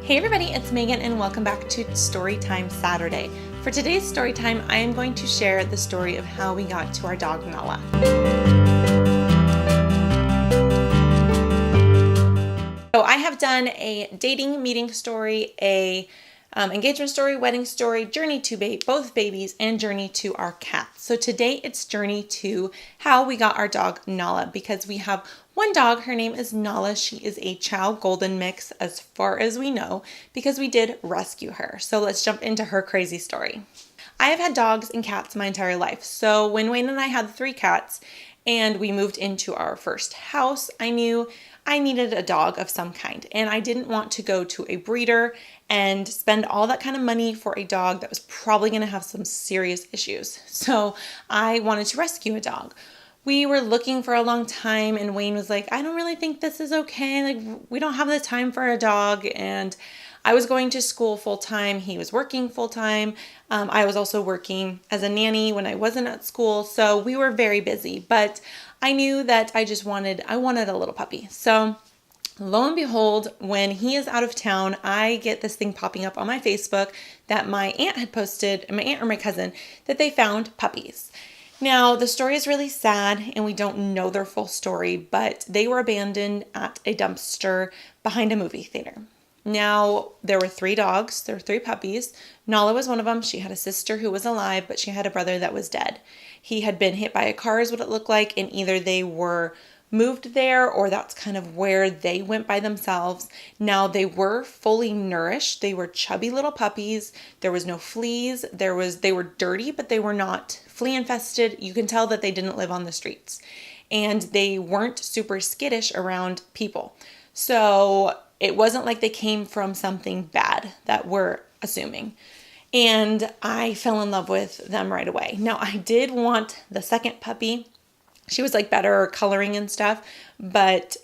Hey everybody, it's Megan and welcome back to Storytime Saturday. For today's Storytime, I am going to share the story of how we got to our dog Nala. So I have done a dating meeting story, a engagement story, wedding story, journey to both babies, and journey to our cat. So today it's journey to how we got our dog Nala, because we have one dog. Her name is Nala. She is a Chow Golden mix as far as we know, because we did rescue her. So let's jump into her crazy story. I have had dogs and cats my entire life. So when Wayne and I had the 3 cats and we moved into our first house, I knew I needed a dog of some kind, and I didn't want to go to a breeder and spend all that kind of money for a dog that was probably going to have some serious issues. So I wanted to rescue a dog. We were looking for a long time, and Wayne was like, I don't really think this is okay. Like, we don't have the time for a dog. And I was going to school full time. He was working full time. I was also working as a nanny when I wasn't at school. So we were very busy, but I knew that I wanted a little puppy. So lo and behold, when he is out of town, I get this thing popping up on my Facebook that my aunt had posted, my aunt or my cousin, that they found puppies. Now, the story is really sad and we don't know their full story, but they were abandoned at a dumpster behind a movie theater. Now, there were 3 dogs. There were 3 puppies. Nala was one of them. She had a sister who was alive, but she had a brother that was dead. He had been hit by a car is what it looked like, and either they were moved there or that's kind of where they went by themselves. Now, they were fully nourished. They were chubby little puppies. There was no fleas. They were dirty, but they were not flea infested. You can tell that they didn't live on the streets, and they weren't super skittish around people. So it wasn't like they came from something bad that we're assuming. And I fell in love with them right away. Now, I did want the second puppy. She was like better coloring and stuff, but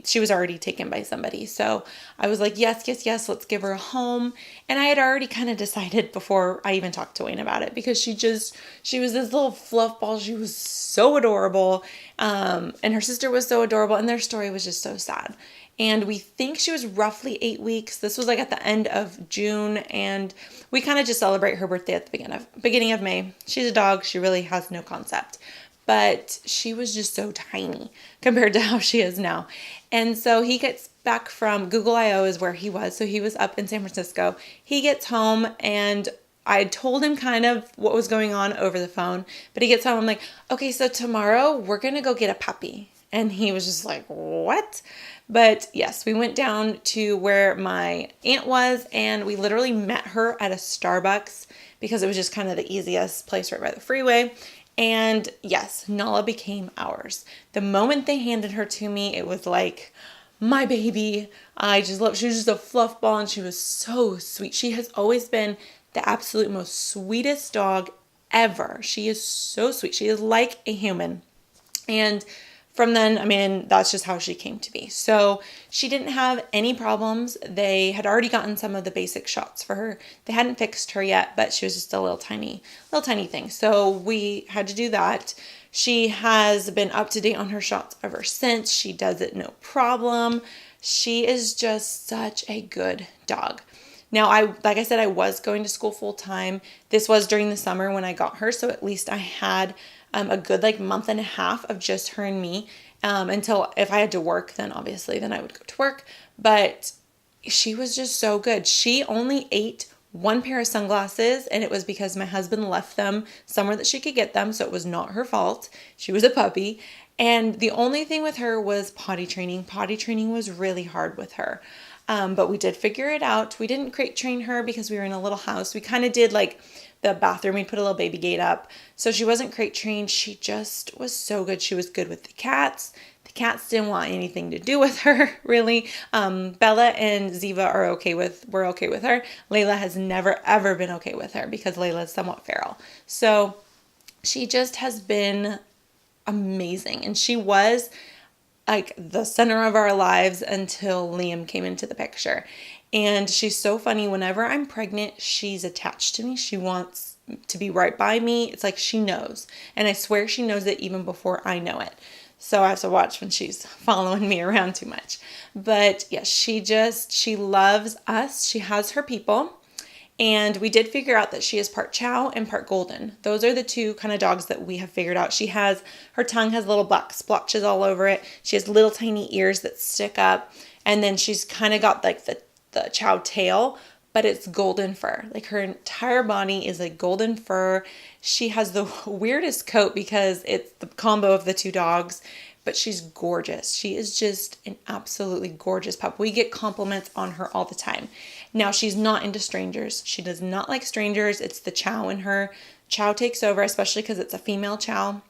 she was already taken by somebody. So I was like, yes, let's give her a home. And I had already kind of decided before I even talked to Wayne about it, because she was this little fluff ball. She was so adorable. And her sister was so adorable, and their story was just so sad. And we think she was roughly 8 weeks. This was like at the end of June, and we kind of just celebrate her birthday at the beginning of May. She's a dog. She really has no concept. But she was just so tiny compared to how she is now. And so he gets back from Google I/O is where he was. So he was up in San Francisco. He gets home, and I told him kind of what was going on over the phone. But he gets home, I'm like, okay, so tomorrow we're going to go get a puppy. And he was just like, what? But yes, we went down to where my aunt was, and we literally met her at a Starbucks because it was just kind of the easiest place right by the freeway. And yes, Nala became ours. The moment they handed her to me, it was like my baby. I just loved, she was just a fluff ball, and she was so sweet. She has always been the absolute most sweetest dog ever. She is so sweet. She is like a human. And from then, I mean, that's just how she came to be. So she didn't have any problems. They had already gotten some of the basic shots for her. They hadn't fixed her yet, but she was just a little tiny thing. So we had to do that. She has been up to date on her shots ever since. She does it no problem. She is just such a good dog. Now, like I said, I was going to school full time. This was during the summer when I got her, so at least I had a good month and a half of just her and me, until if I had to work, then I would go to work. But she was just so good. She only ate 1 pair of sunglasses, and it was because my husband left them somewhere that she could get them, so it was not her fault. She was a puppy. And the only thing with her was potty training. Potty training was really hard with her. But we did figure it out. We didn't crate train her because we were in a little house. We kind of did like the bathroom. We put a little baby gate up. So she wasn't crate trained. She just was so good. She was good with the cats. The cats didn't want anything to do with her, really. Bella and Ziva were okay with her. Layla has never, ever been okay with her because Layla is somewhat feral. So she just has been amazing. And she was like the center of our lives until Liam came into the picture. And she's so funny. Whenever I'm pregnant, she's attached to me. She wants to be right by me. It's like she knows. And I swear she knows it even before I know it. So I have to watch when she's following me around too much. But yeah, she loves us. She has her people. And we did figure out that she is part Chow and part Golden. Those are the two kind of dogs that we have figured out. Her tongue has little black splotches all over it. She has little tiny ears that stick up. And then she's kind of got like the Chow tail, but it's golden fur. Like her entire body is like golden fur. She has the weirdest coat because it's the combo of the two dogs, but she's gorgeous. She is just an absolutely gorgeous pup. We get compliments on her all the time. Now, she's not into strangers. She does not like strangers. It's the Chow in her. Chow takes over, especially because it's a female Chow,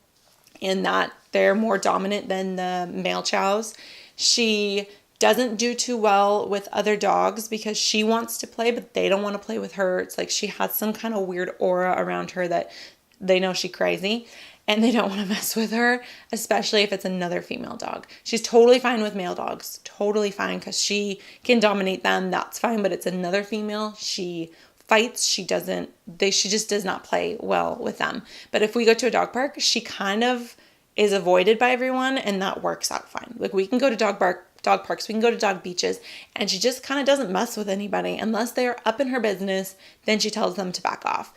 in that they're more dominant than the male Chows. She doesn't do too well with other dogs because she wants to play, but they don't want to play with her. It's like she has some kind of weird aura around her that they know she's crazy and they don't want to mess with her, especially if it's another female dog. She's totally fine with male dogs, totally fine, because she can dominate them. That's fine, but it's another female. She fights. She just does not play well with them. But if we go to a dog park, she kind of is avoided by everyone, and that works out fine. Like, we can go to dog parks, we can go to dog beaches, and she just kind of doesn't mess with anybody unless they're up in her business. Then she tells them to back off.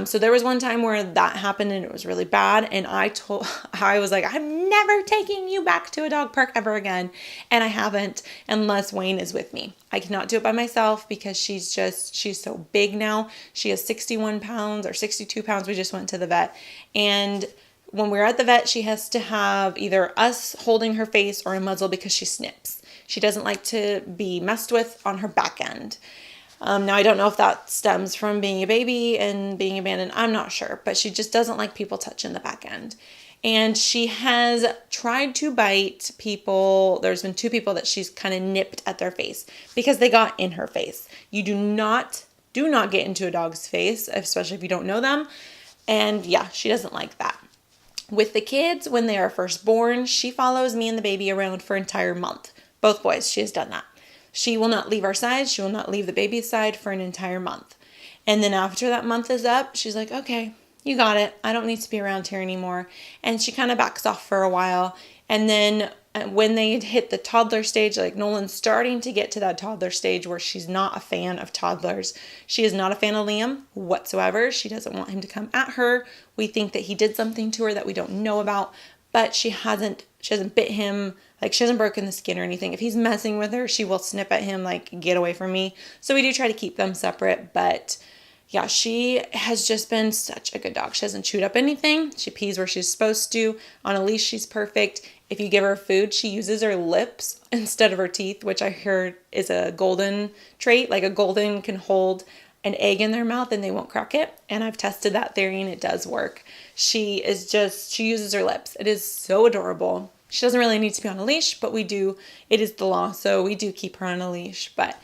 So there was one time where that happened and it was really bad. And I was like, I'm never taking you back to a dog park ever again. And I haven't, unless Wayne is with me. I cannot do it by myself because she's so big now. She is 61 pounds or 62 pounds. We just went to the vet. And when we're at the vet, she has to have either us holding her face or a muzzle because she snips. She doesn't like to be messed with on her back end. Now, I don't know if that stems from being a baby and being abandoned. I'm not sure, but she just doesn't like people touching the back end. And she has tried to bite people. There's been 2 people that she's kind of nipped at their face because they got in her face. You do not get into a dog's face, especially if you don't know them. And yeah, she doesn't like that. With the kids, when they are first born, she follows me and the baby around for an entire month. Both boys, she has done that. She will not leave our side. She will not leave the baby's side for an entire month. And then after that month is up, she's like, okay, you got it. I don't need to be around here anymore. And she kind of backs off for a while. And then when they hit the toddler stage, like Nolan's starting to get to that toddler stage where she's not a fan of toddlers. She is not a fan of Liam whatsoever. She doesn't want him to come at her. We think that he did something to her that we don't know about, but she hasn't bit him. Like, she hasn't broken the skin or anything. If he's messing with her, she will snip at him, like, get away from me. So we do try to keep them separate. But yeah, she has just been such a good dog. She hasn't chewed up anything. She pees where she's supposed to. On a leash, she's perfect. If you give her food, she uses her lips instead of her teeth, which I heard is a golden trait. Like, a golden can hold an egg in their mouth and they won't crack it. And I've tested that theory and it does work. She uses her lips. It is so adorable. She doesn't really need to be on a leash, but it is the law, so we do keep her on a leash. But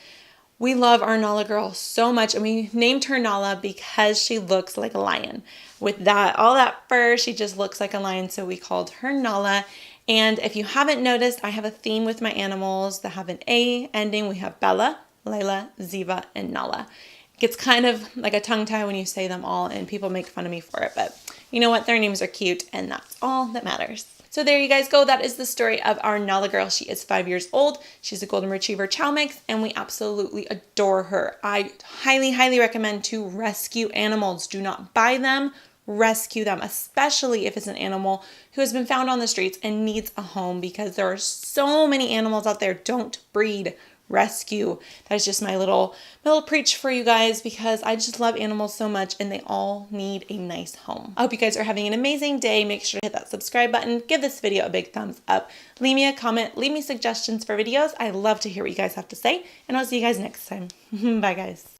we love our Nala girl so much, and we named her Nala because she looks like a lion. With all that fur, she just looks like a lion, so we called her Nala. And if you haven't noticed, I have a theme with my animals that have an A ending. We have Bella, Layla, Ziva, and Nala. It gets kind of like a tongue tie when you say them all, and people make fun of me for it, but you know what? Their names are cute, and that's all that matters. So there you guys go. That is the story of our Nala girl. She is 5 years old. She's a Golden Retriever Chow mix, and we absolutely adore her. I highly, highly recommend to rescue animals. Do not buy them. Rescue them, especially if it's an animal who has been found on the streets and needs a home, because there are so many animals out there. Don't breed. Rescue. That is just my little preach for you guys, because I just love animals so much and they all need a nice home. I hope you guys are having an amazing day. Make sure to hit that subscribe button. Give this video a big thumbs up. Leave me a comment. Leave me suggestions for videos. I love to hear what you guys have to say, and I'll see you guys next time. Bye, guys.